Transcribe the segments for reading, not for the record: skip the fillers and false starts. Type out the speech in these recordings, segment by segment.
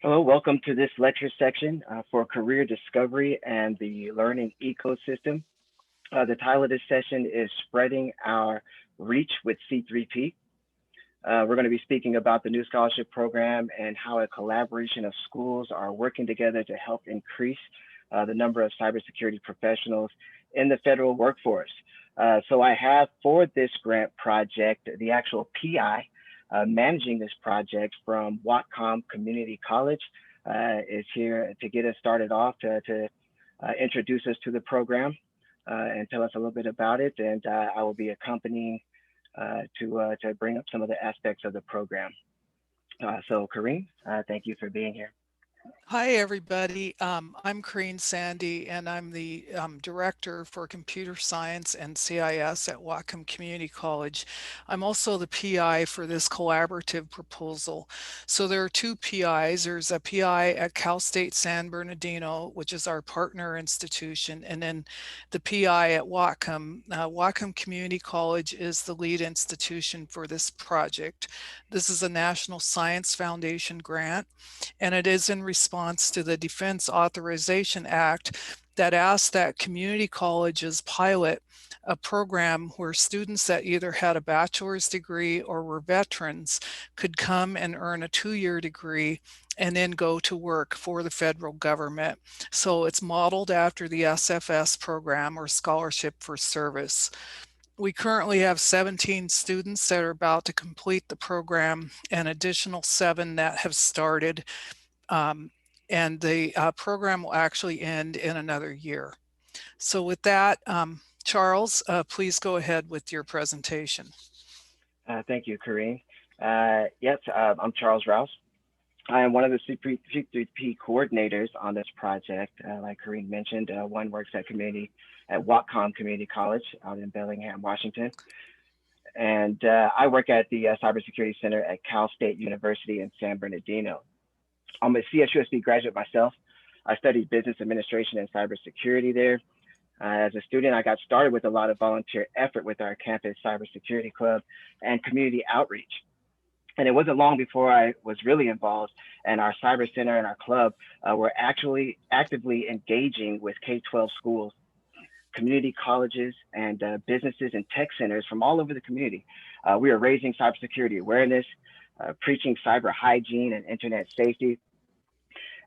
Hello, welcome to this lecture section for career discovery and the learning ecosystem. The title of this session is Spreading Our Reach with C3P. We're going to be speaking about the new scholarship program and how a collaboration of schools are working together to help increase the number of cybersecurity professionals in the federal workforce. So I have for this grant project the actual PI managing this project from Whatcom Community College is here to get us started off to introduce us to the program and tell us a little bit about it. And I will be accompanying to bring up some of the aspects of the program. So Kareem, thank you for being here. Hi, everybody. I'm Corrine Sandy, and I'm the Director for Computer Science and CIS at Whatcom Community College. I'm also the PI for this collaborative proposal. So there are two PIs. There's a PI at Cal State San Bernardino, which is our partner institution, and then the PI at Whatcom. Whatcom Community College is the lead institution for this project. This is a National Science Foundation grant, and it is in response to the Defense Authorization Act that asks that community colleges pilot a program where students that either had a bachelor's degree or were veterans could come and earn a 2-year degree and then go to work for the federal government. So it's modeled after the SFS program, or Scholarship for Service. We currently have 17 students that are about to complete the program, and additional 7 that have started. And the program will actually end in another year. So with that, Charles, please go ahead with your presentation. Thank you, Kareem. Yes, I'm Charles Rouse. I am one of the C3P coordinators on this project. Like Kareem mentioned, one works at Whatcom Community College out in Bellingham, Washington. And I work at the Cybersecurity Center at Cal State University in San Bernardino. I'm a CSUSB graduate myself. I studied business administration and cybersecurity there. As a student, I got started with a lot of volunteer effort with our campus cybersecurity club and community outreach. And it wasn't long before I was really involved, and our cyber center and our club were actually actively engaging with K-12 schools, community colleges, and businesses and tech centers from all over the community. We are raising cybersecurity awareness, preaching cyber hygiene and internet safety.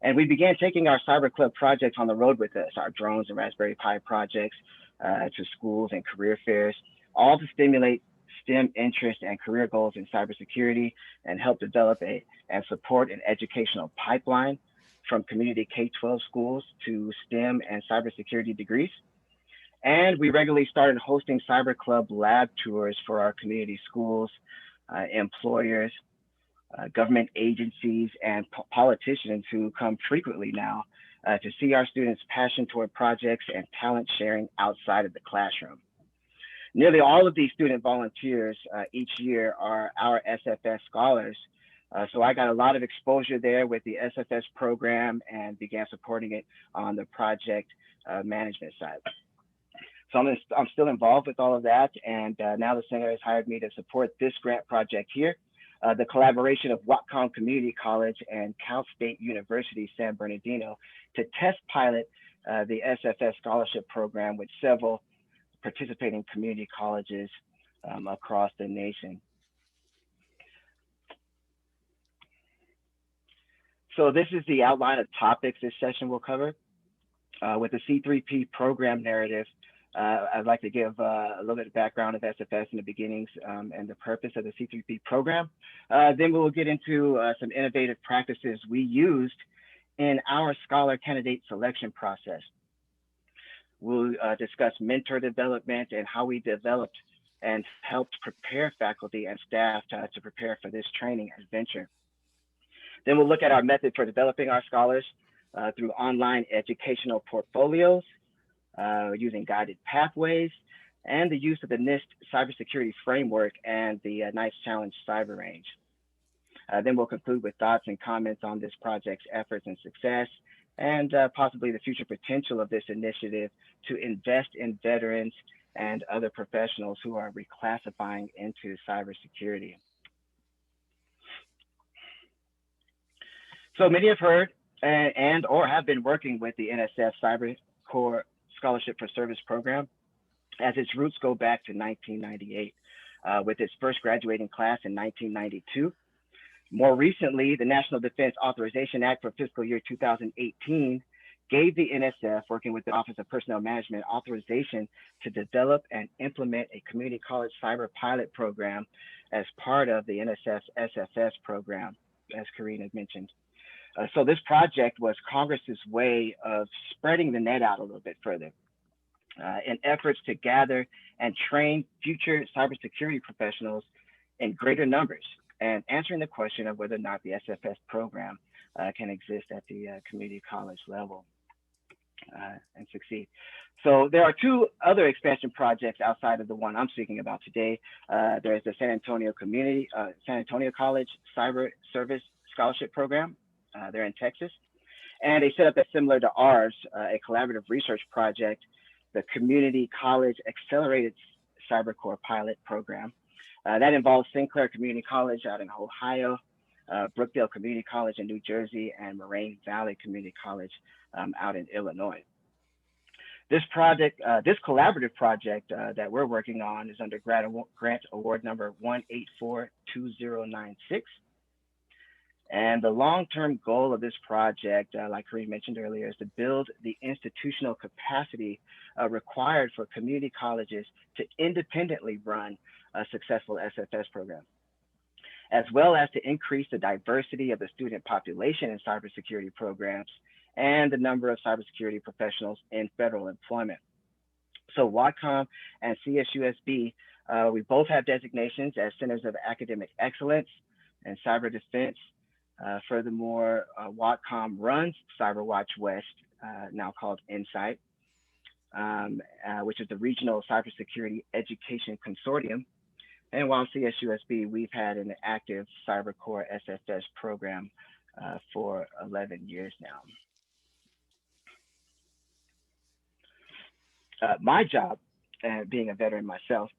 And we began taking our cyber club projects on the road with us, our drones and Raspberry Pi projects to schools and career fairs, all to stimulate STEM interest and career goals in cybersecurity and help develop and support an educational pipeline from community K-12 schools to STEM and cybersecurity degrees. And we regularly started hosting Cyber Club lab tours for our community schools, employers, government agencies, and politicians who come frequently now to see our students' passion toward projects and talent sharing outside of the classroom. Nearly all of these student volunteers each year are our SFS Scholars. So I got a lot of exposure there with the SFS program and began supporting it on the project management side. So I'm still involved with all of that, and now the center has hired me to support this grant project here. The collaboration of Whatcom Community College and Cal State University San Bernardino to test pilot the SFS Scholarship program with several participating community colleges across the nation. So this is the outline of topics this session will cover. With the C3P program narrative, I'd like to give a little bit of background of SFS in the beginnings and the purpose of the C3P program. Then we'll get into some innovative practices we used in our scholar candidate selection process. We'll discuss mentor development and how we developed and helped prepare faculty and staff to prepare for this training adventure. Then we'll look at our method for developing our scholars through online educational portfolios, using guided pathways, and the use of the NIST cybersecurity framework and the NICE Challenge Cyber Range. Then we'll conclude with thoughts and comments on this project's efforts and success, and possibly the future potential of this initiative to invest in veterans and other professionals who are reclassifying into cybersecurity. So many have heard and or have been working with the NSF CyberCorps Scholarship for Service program, as its roots go back to 1998, with its first graduating class in 1992. More recently, the National Defense Authorization Act for fiscal year 2018 gave the NSF, working with the Office of Personnel Management, authorization to develop and implement a community college cyber pilot program as part of the NSF's SFS program, as Karine had mentioned. So this project was Congress's way of spreading the net out a little bit further in efforts to gather and train future cybersecurity professionals in greater numbers, and answering the question of whether or not the SFS program can exist at the community college level and succeed. So there are two other expansion projects outside of the one I'm speaking about today. There's the San Antonio College Cyber Service Scholarship Program. They're in Texas. And they set up a similar to ours, a collaborative research project, the Community College Accelerated CyberCorps Pilot Program. That involves Sinclair Community College out in Ohio, Brookdale Community College in New Jersey, and Moraine Valley Community College out in Illinois. This project, this collaborative project that we're working on is under grant award number 1842096. And the long-term goal of this project, like Karine mentioned earlier, is to build the institutional capacity required for community colleges to independently run a successful SFS program, as well as to increase the diversity of the student population in cybersecurity programs and the number of cybersecurity professionals in federal employment. So Whatcom and CSUSB, we both have designations as Centers of Academic Excellence and Cyber Defense. Furthermore, Whatcom runs CyberWatch West, now called Insight, which is the Regional Cybersecurity Education Consortium. And while CSUSB, we've had an active CyberCorps SFS program for 11 years now. My job, being a veteran myself,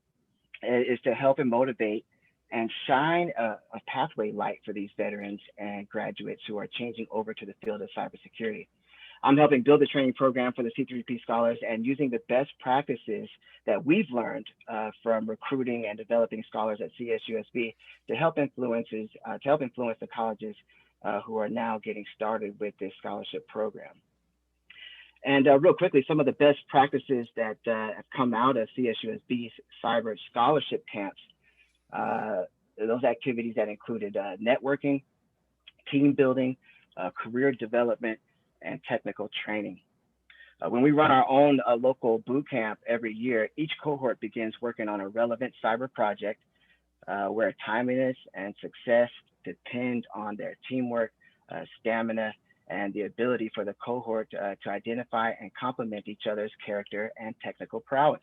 is to help and motivate and shine a pathway light for these veterans and graduates who are changing over to the field of cybersecurity. I'm helping build the training program for the C3P Scholars and using the best practices that we've learned from recruiting and developing scholars at CSUSB to help influence the colleges who are now getting started with this scholarship program. And real quickly, some of the best practices that have come out of CSUSB's cyber scholarship camps. Those activities that included networking, team building, career development, and technical training. When we run our own local boot camp every year, each cohort begins working on a relevant cyber project where timeliness and success depend on their teamwork, stamina, and the ability for the cohort to identify and complement each other's character and technical prowess.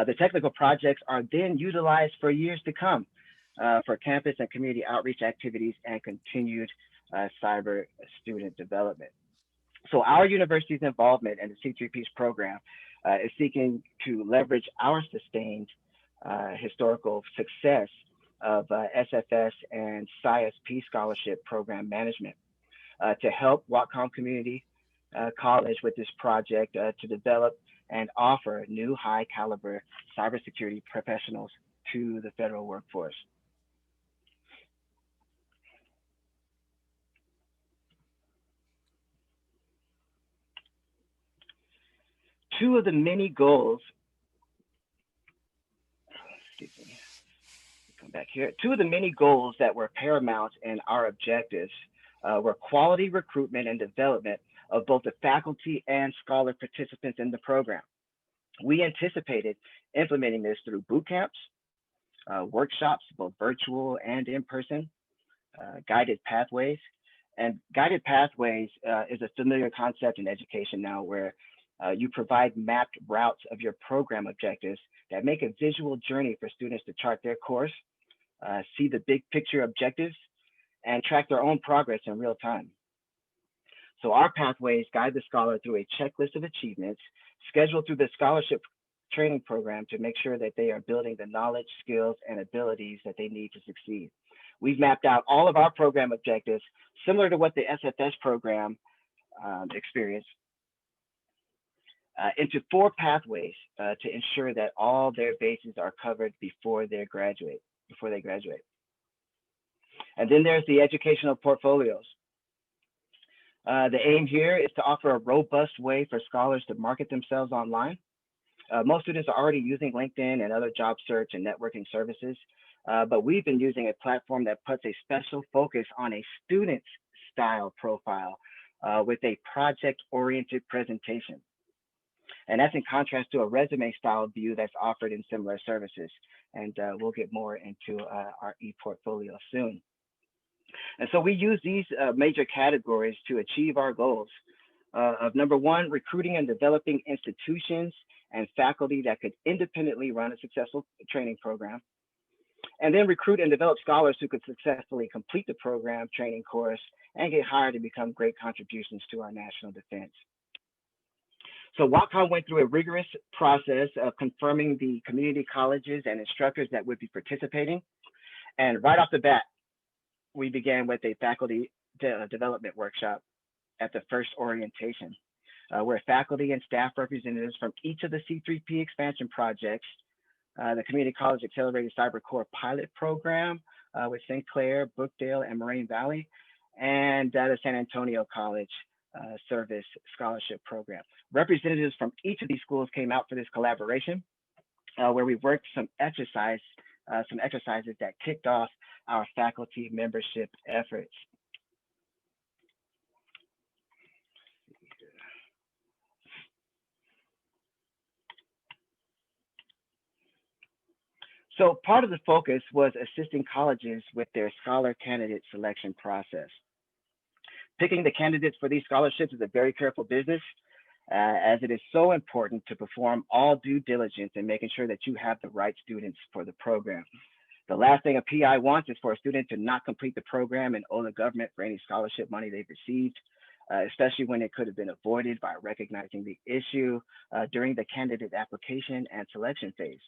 The technical projects are then utilized for years to come for campus and community outreach activities and continued cyber student development. So our university's involvement in the C3P's program is seeking to leverage our sustained historical success of SFS and CySP scholarship program management to help Whatcom Community College with this project to develop and offer new high caliber cybersecurity professionals to the federal workforce. Two of the many goals, come back here. Two of the many goals that were paramount in our objectives were quality recruitment and development of both the faculty and scholar participants in the program. We anticipated implementing this through boot camps, workshops, both virtual and in person, guided pathways. And guided pathways is a familiar concept in education now, where you provide mapped routes of your program objectives that make a visual journey for students to chart their course, see the big picture objectives, and track their own progress in real time. So our pathways guide the scholar through a checklist of achievements scheduled through the scholarship training program to make sure that they are building the knowledge, skills, and abilities that they need to succeed. We've mapped out all of our program objectives, similar to what the SFS program experienced, into 4 pathways to ensure that all their bases are covered before they graduate. And then there's the educational portfolios. The aim here is to offer a robust way for scholars to market themselves online. Most students are already using LinkedIn and other job search and networking services, but we've been using a platform that puts a special focus on a student's style profile with a project-oriented presentation. And that's in contrast to a resume style view that's offered in similar services. And we'll get more into our e-portfolio soon. And so we use these major categories to achieve our goals of number 1, recruiting and developing institutions and faculty that could independently run a successful training program. And then recruit and develop scholars who could successfully complete the program, training course, and get hired to become great contributions to our national defense. So Whatcom went through a rigorous process of confirming the community colleges and instructors that would be participating. And right off the bat, we began with a faculty development workshop at the first orientation, where faculty and staff representatives from each of the C3P expansion projects, the Community College Accelerated CyberCorps Pilot Program with St. Clair, Brookdale, and Moraine Valley, and the San Antonio College Service Scholarship Program. Representatives from each of these schools came out for this collaboration, where we worked some exercises that kicked off our faculty membership efforts. So part of the focus was assisting colleges with their scholar candidate selection process. Picking the candidates for these scholarships is a very careful business, as it is so important to perform all due diligence in making sure that you have the right students for the program. The last thing a PI wants is for a student to not complete the program and owe the government for any scholarship money they've received, especially when it could have been avoided by recognizing the issue during the candidate application and selection phase.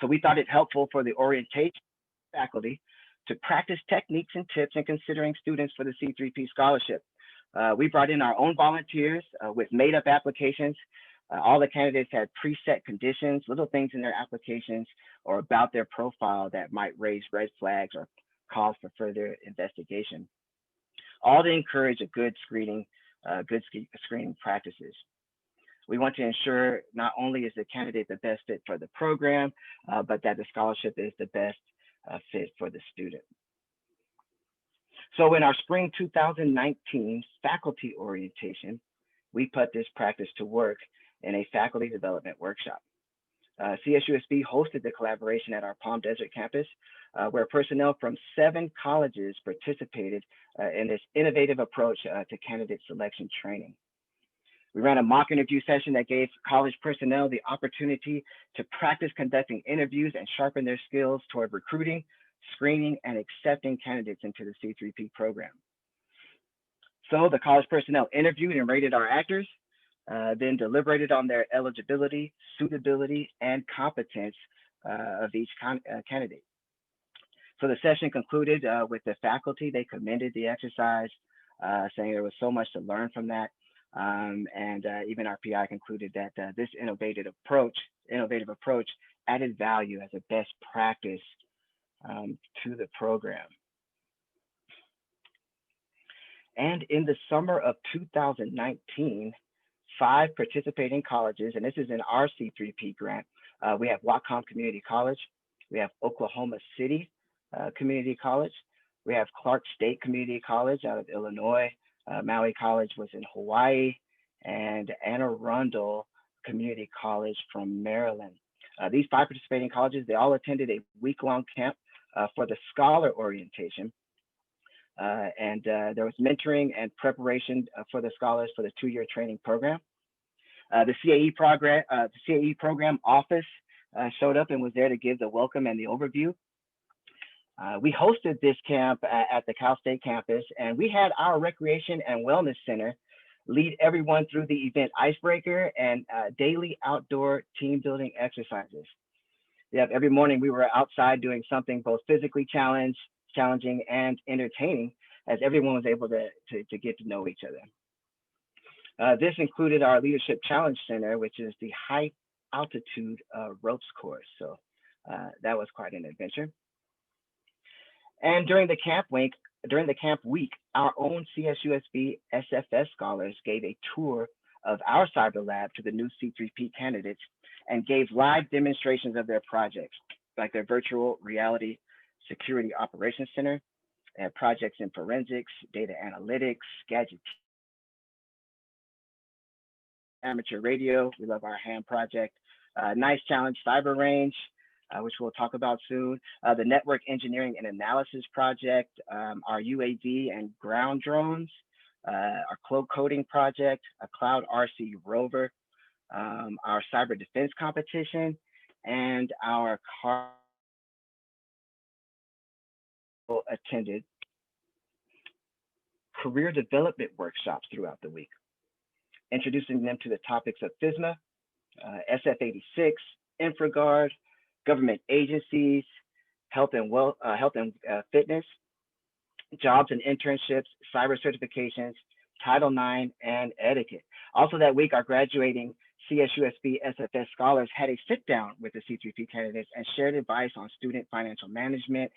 So we thought it helpful for the orientation faculty to practice techniques and tips in considering students for the C3P scholarship. We brought in our own volunteers with made-up applications. All the candidates had preset conditions, little things in their applications or about their profile that might raise red flags or cause for further investigation, all to encourage a good screening practices. We want to ensure not only is the candidate the best fit for the program, but that the scholarship is the best fit for the student. So in our spring 2019 faculty orientation, we put this practice to work in a faculty development workshop. CSUSB hosted the collaboration at our Palm Desert campus, where personnel from 7 colleges participated in this innovative approach to candidate selection training. We ran a mock interview session that gave college personnel the opportunity to practice conducting interviews and sharpen their skills toward recruiting, screening, and accepting candidates into the C3P program. So the college personnel interviewed and rated our actors, then deliberated on their eligibility, suitability, and competence of each candidate. So the session concluded with the faculty. They commended the exercise, saying there was so much to learn from that. And even our PI concluded that this innovative approach added value as a best practice to the program. And in the summer of 2019, 5 participating colleges, and this is in our C3P grant, we have Whatcom Community College, we have Oklahoma City Community College, we have Clark State Community College out of Illinois, Maui College was in Hawaii, and Anne Arundel Community College from Maryland. These 5 participating colleges, they all attended a week-long camp for the scholar orientation. And there was mentoring and preparation for the scholars for the 2-year training program. The CAE program office showed up and was there to give the welcome and the overview. We hosted this camp at the Cal State campus, and we had our Recreation and Wellness Center lead everyone through the event icebreaker and daily outdoor team building exercises. Every morning we were outside doing something both physically challenged, challenging, and entertaining as everyone was able to get to know each other. This included our Leadership Challenge Center, which is the high altitude ropes course. So that was quite an adventure. And during the camp week, our own CSUSB SFS Scholars gave a tour of our cyber lab to the new C3P candidates and gave live demonstrations of their projects, like their virtual reality security operations center, and projects in forensics, data analytics, gadget, amateur radio. We love our ham project. Nice challenge cyber range, which we'll talk about soon. The network engineering and analysis project, our UAV and ground drones, our cloak coding project, a cloud RC rover, our cyber defense competition, and our attended career development workshops throughout the week, introducing them to the topics of FISMA, SF86, InfraGuard, government agencies, health and fitness, jobs and internships, cyber certifications, Title IX, and etiquette. Also that week, our graduating CSUSB SFS Scholars had a sit down with the C3P candidates and shared advice on student financial management,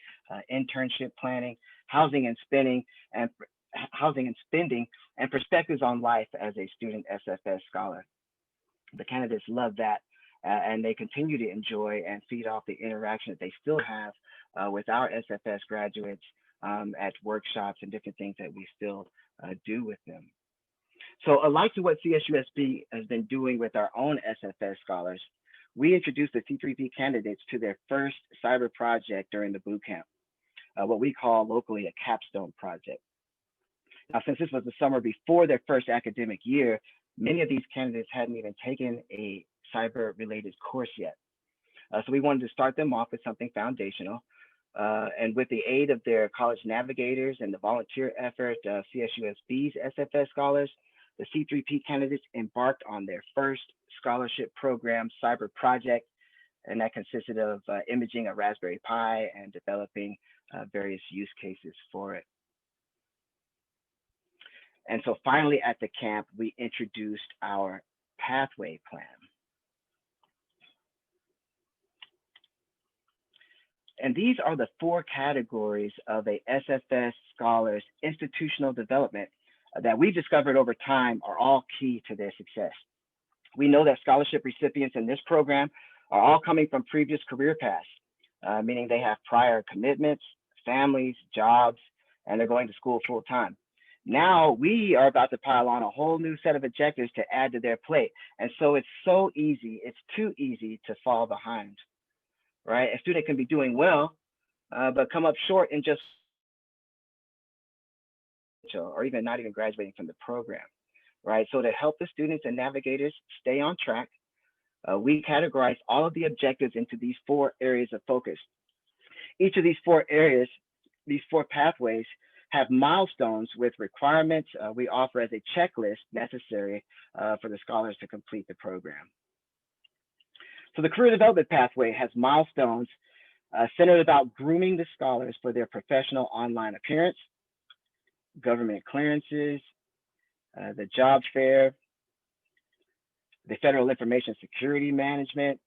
internship planning, housing and spending, and perspectives on life as a student SFS scholar. The candidates loved that, and they continue to enjoy and feed off the interaction that they still have with our SFS graduates at workshops and different things that we still do with them. So alike to what CSUSB has been doing with our own SFS scholars, we introduced the C3P candidates to their first cyber project during the boot camp, what we call locally a capstone project. Now, since this was the summer before their first academic year, many of these candidates hadn't even taken a cyber-related course yet. So we wanted to start them off with something foundational. And with the aid of their college navigators and the volunteer effort of CSUSB's SFS scholars, the C3P candidates embarked on their first scholarship program cyber project, and that consisted of imaging a Raspberry Pi and developing various use cases for it. And so finally at the camp, we introduced our pathway plan. And these are the 4 categories of a SFS scholar's institutional development that we discovered over time are all key to their success. We know that scholarship recipients in this program are all coming from previous career paths, meaning they have prior commitments, families, jobs, and they're going to school full time. Now we are about to pile on a whole new set of objectives to add to their plate. And so it's so easy, it's too easy to fall behind, right? A student can be doing well, but come up short in just, or even not even graduating from the program, right? So to help the students and navigators stay on track, we categorize all of the objectives into these 4 areas of focus. Each of these 4 areas, these 4 pathways, have milestones with requirements we offer as a checklist necessary for the scholars to complete the program. So the career development pathway has milestones centered about grooming the scholars for their professional online appearance, government clearances, the jobs fair, the Federal Information Security Management,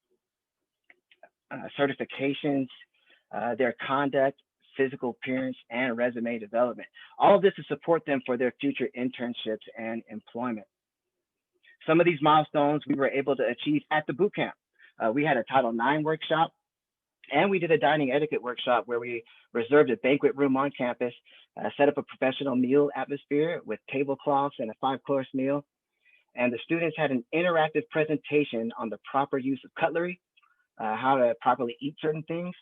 certifications, their conduct, physical appearance, and resume development. All of this to support them for their future internships and employment. Some of these milestones we were able to achieve at the boot camp. We had a Title IX workshop, and we did a dining etiquette workshop where we reserved a banquet room on campus, set up a professional meal atmosphere with tablecloths and a 5-course meal. And the students had an interactive presentation on the proper use of cutlery, how to properly eat certain things,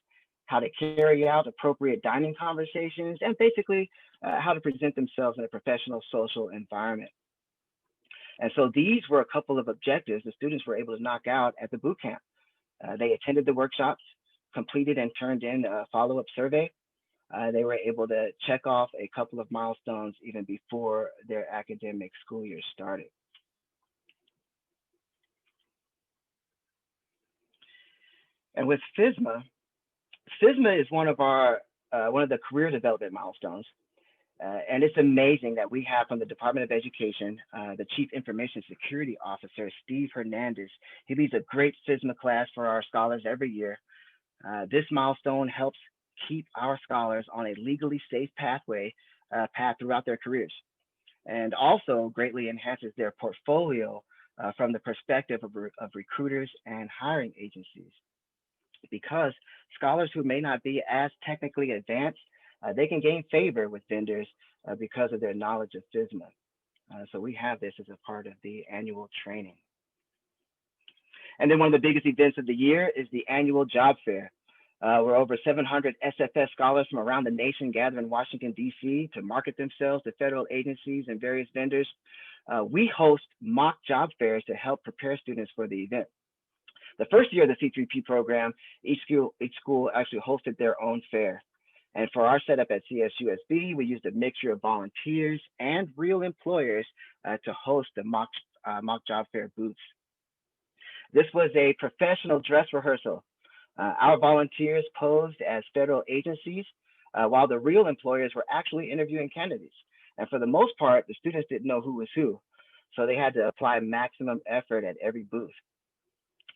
how to carry out appropriate dining conversations, and basically how to present themselves in a professional social environment. And so these were a couple of objectives the students were able to knock out at the boot camp. They attended the workshops, completed and turned in a follow-up survey. They were able to check off a couple of milestones even before their academic school year started. And with FISMA, FISMA is one of our one of the career development milestones. And it's amazing that we have from the Department of Education, the Chief Information Security Officer, Steve Hernandez. He leads a great FISMA class for our scholars every year. This milestone helps keep our scholars on a legally safe path throughout their careers, and also greatly enhances their portfolio from the perspective of recruiters and hiring agencies. Because scholars who may not be as technically advanced, they can gain favor with vendors because of their knowledge of FISMA. So we have this as a part of the annual training. And then one of the biggest events of the year is the annual job fair. Where over 700 SFS scholars from around the nation gather in Washington, D.C. to market themselves to federal agencies and various vendors. We host mock job fairs to help prepare students for the event. The first year of the C3P program, each school actually hosted their own fair. And for our setup at CSUSB, we used a mixture of volunteers and real employers to host the mock job fair booths. This was a professional dress rehearsal. Our volunteers posed as federal agencies, while the real employers were actually interviewing candidates. And for the most part, the students didn't know who was who, so they had to apply maximum effort at every booth.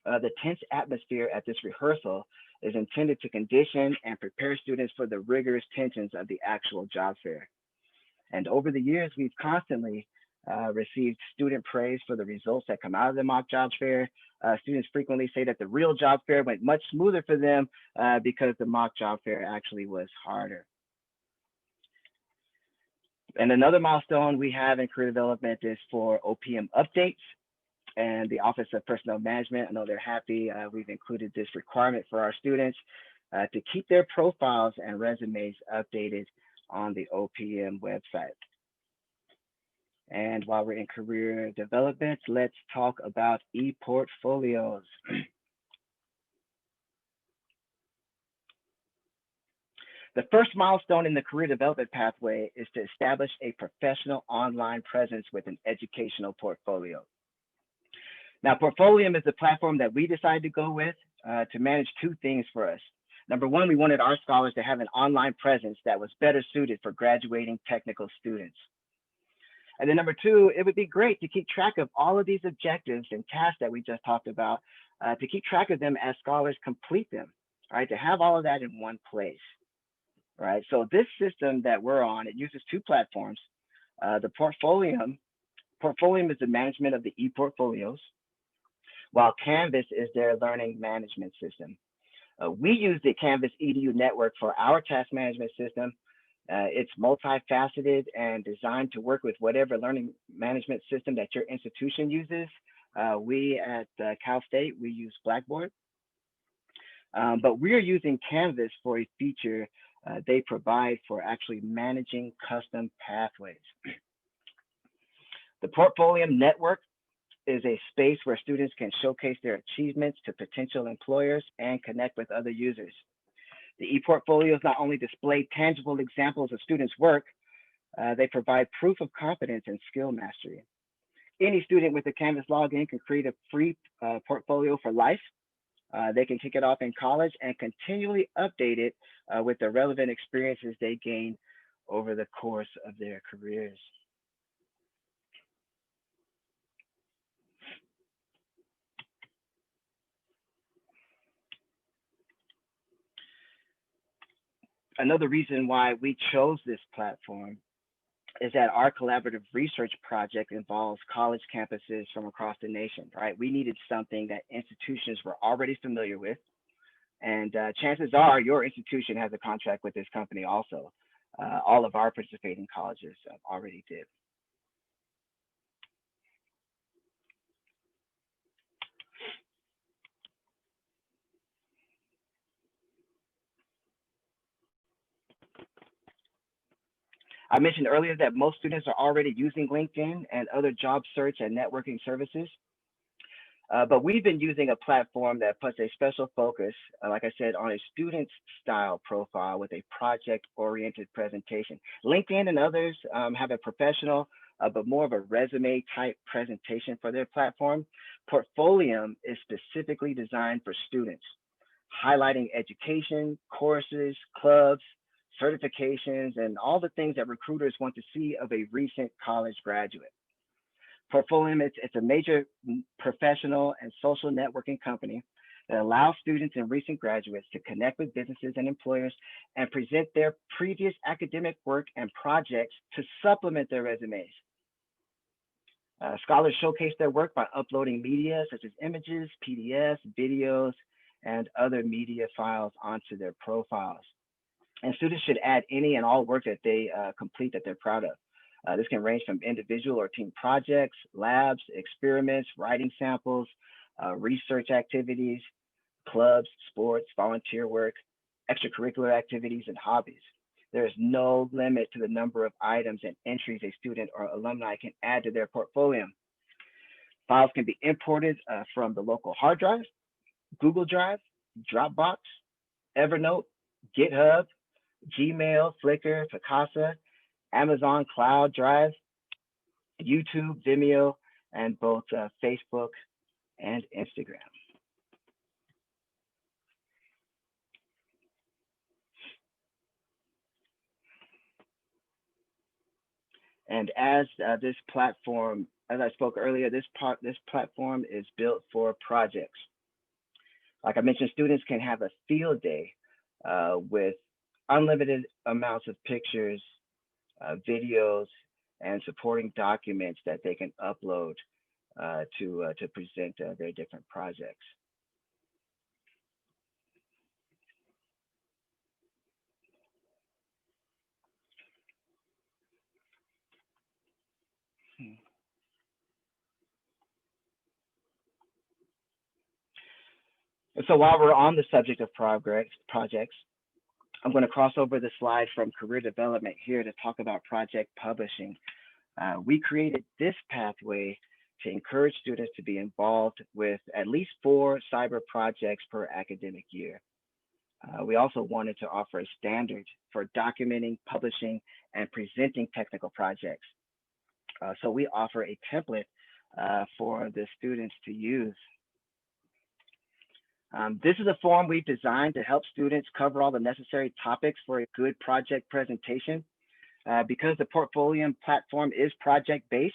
The tense atmosphere at this rehearsal is intended to condition and prepare students for the rigorous tensions of the actual job fair. And over the years, we've constantly received student praise for the results that come out of the mock job fair. Students frequently say that the real job fair went much smoother for them because the mock job fair actually was harder. And another milestone we have in career development is for OPM updates and the Office of Personnel Management. I know they're happy. We've included this requirement for our students to keep their profiles and resumes updated on the OPM website. And while we're in career development, let's talk about e-portfolios. The first milestone in the career development pathway is to establish a professional online presence with an educational portfolio. Now, Portfolium is the platform that we decided to go with to manage two things for us. Number one, we wanted our scholars to have an online presence that was better suited for graduating technical students. And then number two, it would be great to keep track of all of these objectives and tasks that we just talked about, to keep track of them as scholars complete them, right? To have all of that in one place, right? So this system that we're on, it uses two platforms. The Portfolium is the management of the e-portfolios, while Canvas is their learning management system. We use the Canvas EDU network for our task management system. It's multifaceted and designed to work with whatever learning management system that your institution uses. We at Cal State, we use Blackboard. But we're using Canvas for a feature they provide for actually managing custom pathways. The Portfolium network is a space where students can showcase their achievements to potential employers and connect with other users. The e-portfolios not only display tangible examples of students' work, they provide proof of competence and skill mastery. Any student with a Canvas login can create a free portfolio for life. They can kick it off in college and continually update it with the relevant experiences they gain over the course of their careers. Another reason why we chose this platform is that our collaborative research project involves college campuses from across the nation, right? We needed something that institutions were already familiar with. And chances are your institution has a contract with this company also. All of our participating colleges already did. I mentioned earlier that most students are already using LinkedIn and other job search and networking services. But we've been using a platform that puts a special focus, like I said, on a student's style profile with a project-oriented presentation. LinkedIn and others have a professional, but more of a resume type presentation for their platform. Portfolium is specifically designed for students, highlighting education, courses, clubs, certifications, and all the things that recruiters want to see of a recent college graduate. Portfolium, it's a major professional and social networking company that allows students and recent graduates to connect with businesses and employers and present their previous academic work and projects to supplement their resumes. Scholars showcase their work by uploading media such as images, PDFs, videos, and other media files onto their profiles. And students should add any and all work that they complete that they're proud of. This can range from individual or team projects, labs, experiments, writing samples, research activities, clubs, sports, volunteer work, extracurricular activities, and hobbies. There is no limit to the number of items and entries a student or alumni can add to their portfolio. Files can be imported from the local hard drive, Google Drive, Dropbox, Evernote, GitHub, Gmail, Flickr, Picasa, Amazon Cloud Drive, YouTube, Vimeo, and both Facebook and Instagram. And as this platform, as I spoke earlier, this platform is built for projects. Like I mentioned, students can have a field day with unlimited amounts of pictures, videos, and supporting documents that they can upload to present their different projects. And so while we're on the subject of projects, I'm going to cross over the slide from career development here to talk about project publishing. We created this pathway to encourage students to be involved with at least 4 cyber projects per academic year. We also wanted to offer a standard for documenting, publishing, and presenting technical projects. So we offer a template for the students to use. This is a form we've designed to help students cover all the necessary topics for a good project presentation. Because the Portfolium platform is project-based,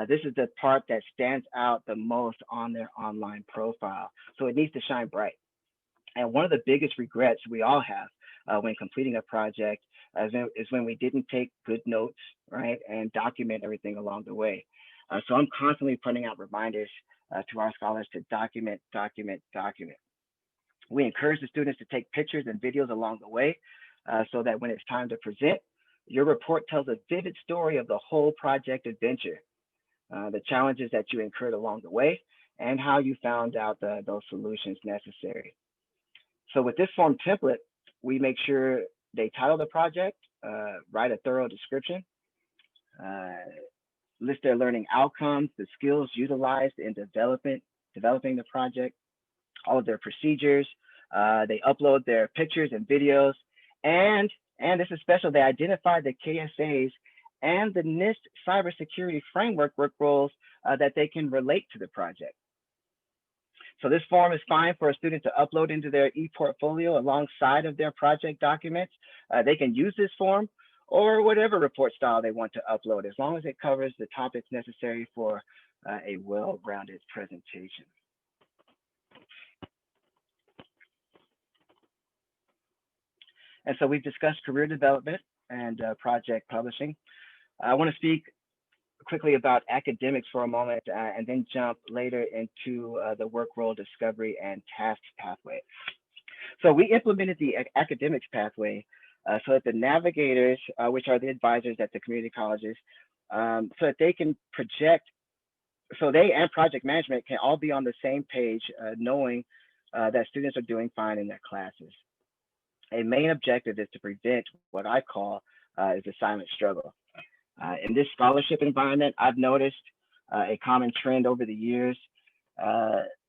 this is the part that stands out the most on their online profile. So it needs to shine bright. And one of the biggest regrets we all have when completing a project is when we didn't take good notes, right, and document everything along the way. So I'm constantly putting out reminders to our scholars to document. We encourage the students to take pictures and videos along the way so that when it's time to present, your report tells a vivid story of the whole project adventure, the challenges that you incurred along the way, and how you found out those solutions necessary. So with this form template, we make sure they title the project, write a thorough description, list their learning outcomes, the skills utilized in developing the project, all of their procedures. They upload their pictures and videos, and this is special, they identify the KSAs and the NIST cybersecurity framework work roles that they can relate to the project. So this form is fine for a student to upload into their ePortfolio alongside of their project documents. They can use this form or whatever report style they want to upload, as long as it covers the topics necessary for a well-rounded presentation. And so we've discussed career development and project publishing. I want to speak quickly about academics for a moment and then jump later into the work role discovery and tasks pathway. So we implemented the academics pathway so that the navigators, which are the advisors at the community colleges, so that they can project, so they and project management can all be on the same page, knowing that students are doing fine in their classes. A main objective is to prevent what I call is a silent struggle. In this scholarship environment, I've noticed a common trend over the years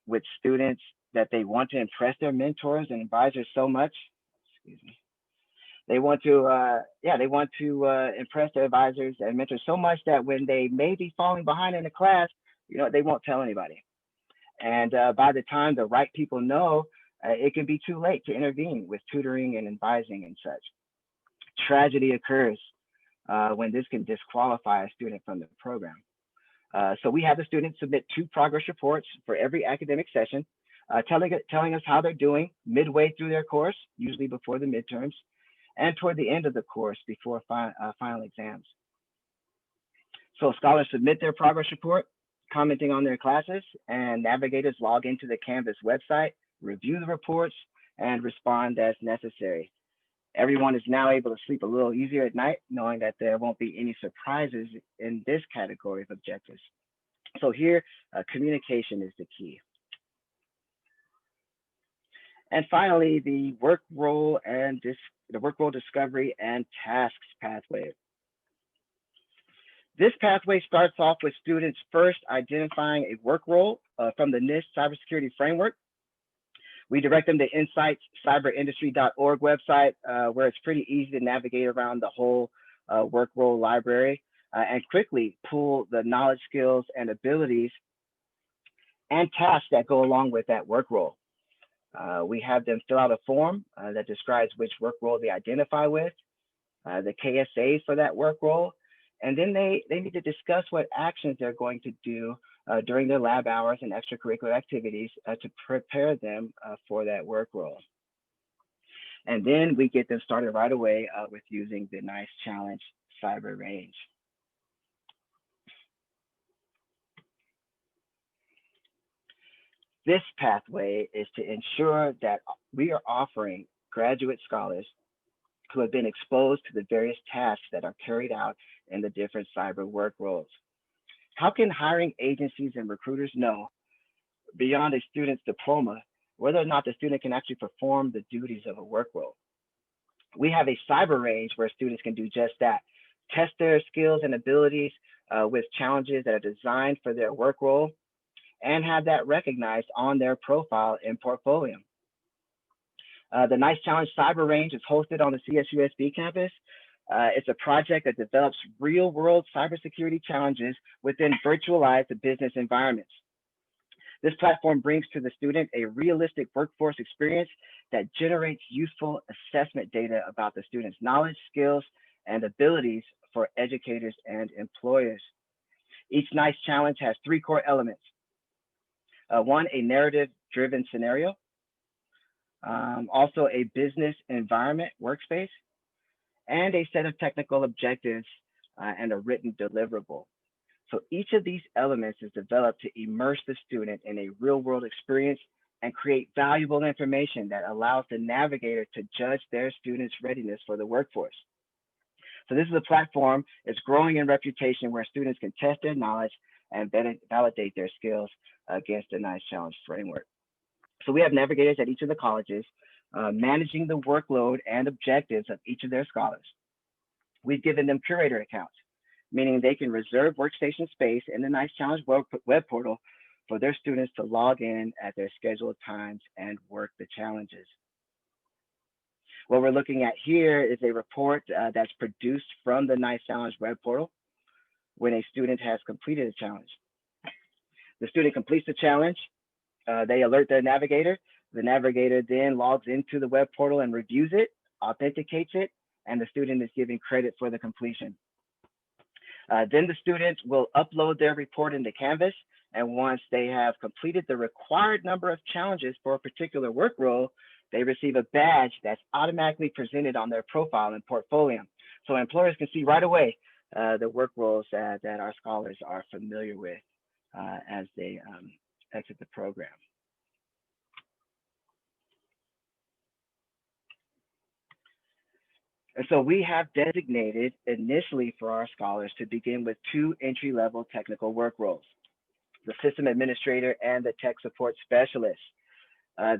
with students that they want to impress their mentors and advisors so much. Excuse me. They want to, impress their advisors and mentors so much that when they may be falling behind in a class, they won't tell anybody. And by the time the right people know, it can be too late to intervene with tutoring and advising and such. tragedy occurs when this can disqualify a student from the program. So we have the students submit 2 progress reports for every academic session, telling us how they're doing midway through their course, usually before the midterms, and toward the end of the course before final exams. So scholars submit their progress report, commenting on their classes, and navigators log into the Canvas website, review the reports, and respond as necessary. Everyone is now able to sleep a little easier at night, knowing that there won't be any surprises in this category of objectives. So here, communication is the key. And finally, the work role discovery and tasks pathway. This pathway starts off with students first identifying a work role from the NIST cybersecurity framework. We direct them to insightscyberindustry.org website, where it's pretty easy to navigate around the whole work role library and quickly pull the knowledge, skills, and abilities and tasks that go along with that work role. We have them fill out a form that describes which work role they identify with, the KSAs for that work role, and then they need to discuss what actions they're going to do during their lab hours and extracurricular activities to prepare them for that work role. And then we get them started right away with using the NICE Challenge Cyber Range. This pathway is to ensure that we are offering graduate scholars who have been exposed to the various tasks that are carried out in the different cyber work roles. How can hiring agencies and recruiters know, beyond a student's diploma, whether or not the student can actually perform the duties of a work role? We have a cyber range where students can do just that, test their skills and abilities with challenges that are designed for their work role, and have that recognized on their profile in Portfolium. The NICE Challenge Cyber Range is hosted on the CSUSB campus. It's a project that develops real-world cybersecurity challenges within virtualized business environments. This platform brings to the student a realistic workforce experience that generates useful assessment data about the student's knowledge, skills, and abilities for educators and employers. Each NICE challenge has 3 core elements. One, a narrative-driven scenario. Also a business environment workspace, and a set of technical objectives and a written deliverable. So each of these elements is developed to immerse the student in a real-world experience and create valuable information that allows the navigator to judge their students' readiness for the workforce. So this is a platform that's growing in reputation where students can test their knowledge and validate their skills against the NICE Challenge framework. So we have navigators at each of the colleges managing the workload and objectives of each of their scholars. We've given them curator accounts, meaning they can reserve workstation space in the NICE Challenge web portal for their students to log in at their scheduled times and work the challenges. What we're looking at here is a report that's produced from the NICE Challenge web portal when a student has completed a challenge. The student completes the challenge, they alert their navigator. The navigator then logs into the web portal and reviews it, authenticates it, and the student is given credit for the completion. Then the students will upload their report into Canvas, and once they have completed the required number of challenges for a particular work role, they receive a badge that's automatically presented on their profile in Portfolium. So employers can see right away the work roles that our scholars are familiar with as they exit the program. And so we have designated initially for our scholars to begin with 2 entry-level technical work roles, the system administrator and the tech support specialist.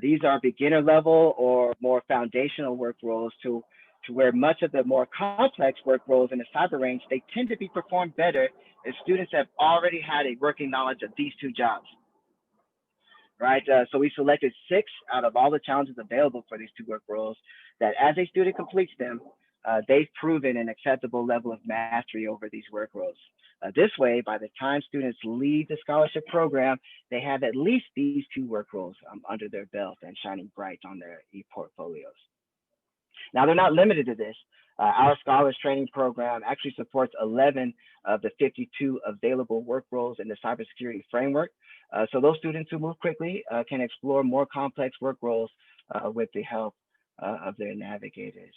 These are beginner level or more foundational work roles to where much of the more complex work roles in the cyber range, they tend to be performed better if students have already had a working knowledge of these 2 jobs. Right, so we selected 6 out of all the challenges available for these 2 work roles that as a student completes them, they've proven an acceptable level of mastery over these work roles. This way, by the time students leave the scholarship program, they have at least these 2 work roles under their belt and shining bright on their e-portfolios. Now, they're not limited to this. Our Scholars Training Program actually supports 11 of the 52 available work roles in the cybersecurity framework. So those students who move quickly can explore more complex work roles with the help of their navigators.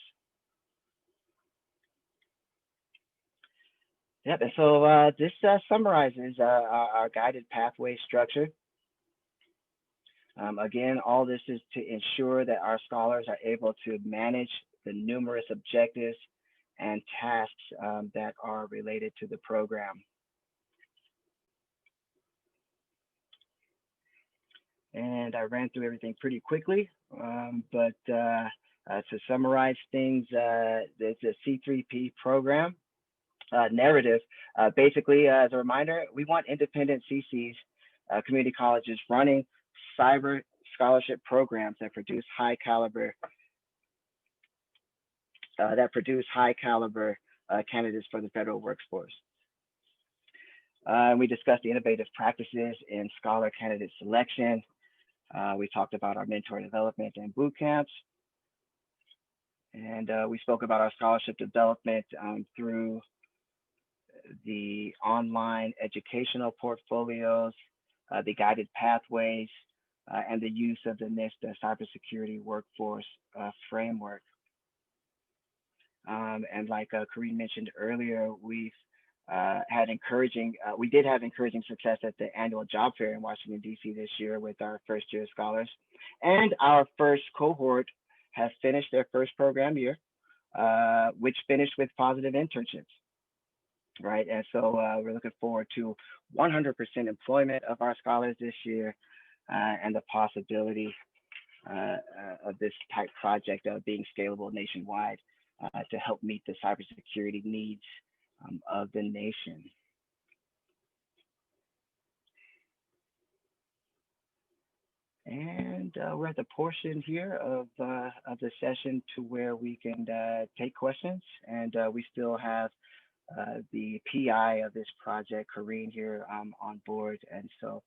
Yep, and so this summarizes our guided pathway structure. Again, all this is to ensure that our scholars are able to manage the numerous objectives and tasks that are related to the program. And I ran through everything pretty quickly, but to summarize things, the C3P program narrative, basically, as a reminder, we want independent CCs, community colleges running cyber scholarship programs that produce high caliber candidates for the federal workforce. We discussed the innovative practices in scholar candidate selection. We talked about our mentor development and boot camps. And we spoke about our scholarship development through the online educational portfolios, the guided pathways, and the use of the NIST cybersecurity workforce framework. And like Karine mentioned earlier, we did have encouraging success at the annual job fair in Washington, D.C. this year with our first year scholars. And our first cohort has finished their first program year, which finished with positive internships, right? And so we're looking forward to 100% employment of our scholars this year and the possibility of this type project being scalable nationwide to help meet the cybersecurity needs of the nation. And we're at the portion here of the session to where we can take questions, and we still have the PI of this project, Karine, here on board. And so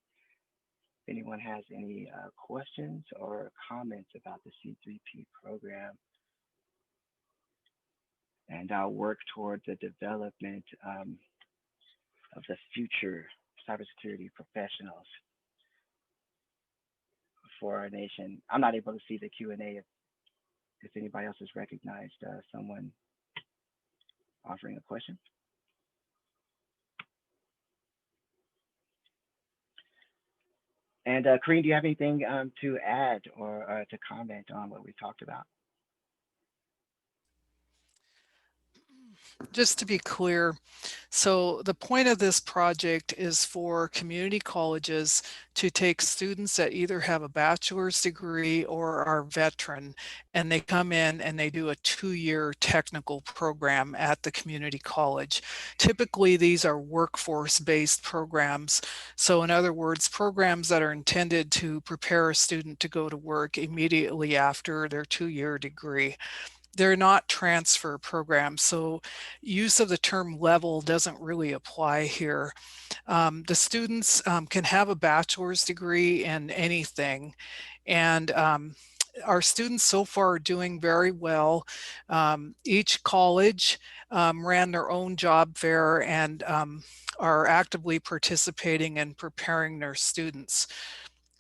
if anyone has any questions or comments about the C3P program, and I'll work towards the development of the future cybersecurity professionals for our nation. I'm not able to see the Q&A if anybody else has recognized someone offering a question. And Karine, do you have anything to add or to comment on what we talked about? Just to be clear, so the point of this project is for community colleges to take students that either have a bachelor's degree or are veteran, and they come in and they do a 2-year technical program at the community college. Typically, these are workforce-based programs. So in other words, programs that are intended to prepare a student to go to work immediately after their 2-year degree. They're not transfer programs, so use of the term level doesn't really apply here. The students can have a bachelor's degree in anything, and our students so far are doing very well. Each college ran their own job fair and are actively participating in preparing their students.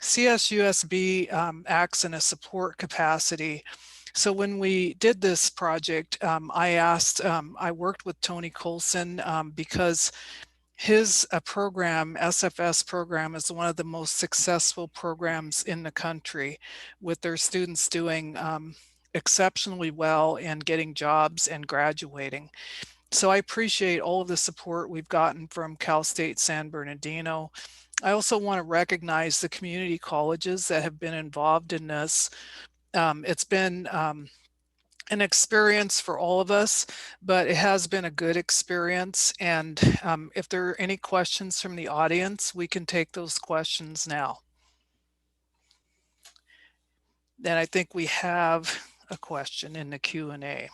CSUSB acts in a support capacity. So when we did this project, I worked with Tony Colson because his program, SFS program, is one of the most successful programs in the country, with their students doing exceptionally well and getting jobs and graduating. So I appreciate all of the support we've gotten from Cal State San Bernardino. I also want to recognize the community colleges that have been involved in this. It's been an experience for all of us, but it has been a good experience. And if there are any questions from the audience, we can take those questions now. And I think we have a question in the Q&A.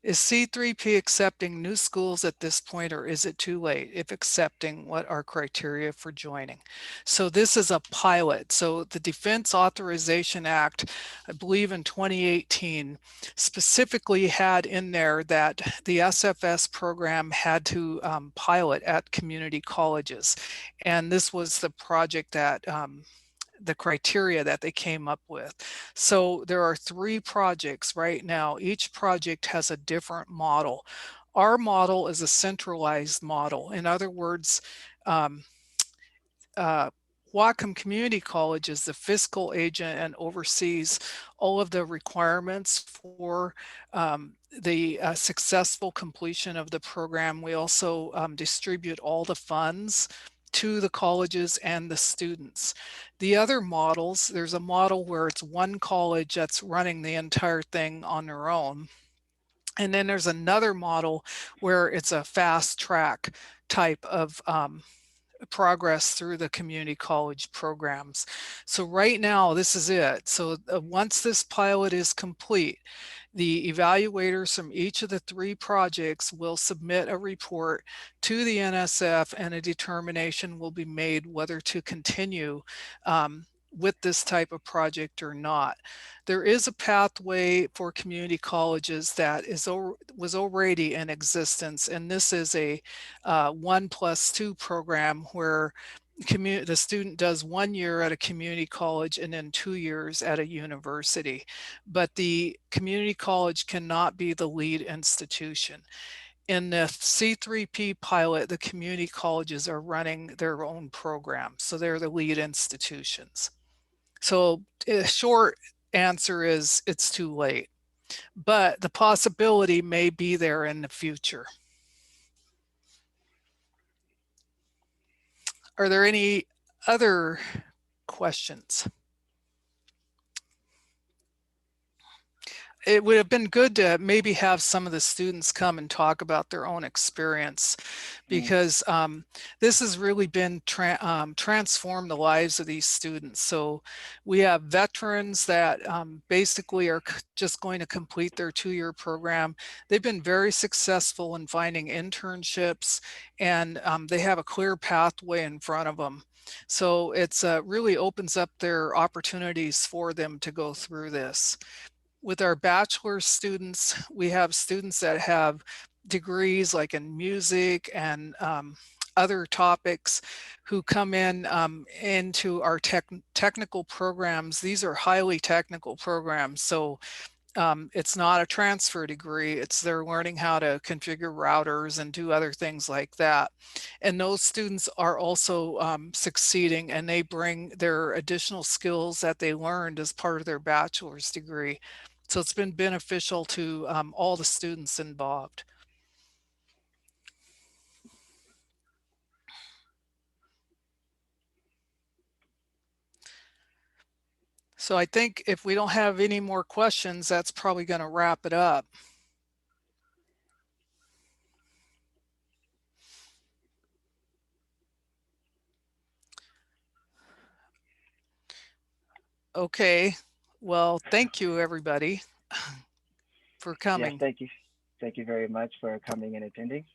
Is C3P accepting new schools at this point, or is it too late? If accepting, what are criteria for joining? So this is a pilot. So the Defense Authorization Act, I believe in 2018, specifically had in there that the SFS program had to pilot at community colleges. And this was the project that the criteria that they came up with. So there are 3 projects right now. Each project has a different model. Our model is a centralized model. In other words, um, Whatcom Community College is the fiscal agent and oversees all of the requirements for the successful completion of the program. We also distribute all the funds to the colleges and the students. The other models, there's a model where it's one college that's running the entire thing on their own. And then there's another model where it's a fast track type of progress through the community college programs. So right now, this is it. So once this pilot is complete, the evaluators from each of the 3 projects will submit a report to the NSF, and a determination will be made whether to continue with this type of project or not. There is a pathway for community colleges that was already in existence, and this is a 1+2 program where the student does 1 year at a community college and then 2 years at a university. But the community college cannot be the lead institution. In the C3P pilot, the community colleges are running their own program, so they're the lead institutions. So a short answer is it's too late, but the possibility may be there in the future. Are there any other questions? It would have been good to maybe have some of the students come and talk about their own experience, because this has really been transformed the lives of these students. So we have veterans that basically are just going to complete their 2-year program. They've been very successful in finding internships, and they have a clear pathway in front of them. So it's really opens up their opportunities for them to go through this. With our bachelor students, we have students that have degrees like in music and other topics who come in into our technical programs. These are highly technical programs, so it's not a transfer degree. It's they're learning how to configure routers and do other things like that. And those students are also succeeding, and they bring their additional skills that they learned as part of their bachelor's degree. So it's been beneficial to all the students involved. So I think if we don't have any more questions, that's probably going to wrap it up. Okay, well, thank you everybody for Yes, coming. thank you. Thank you very much for coming and attending.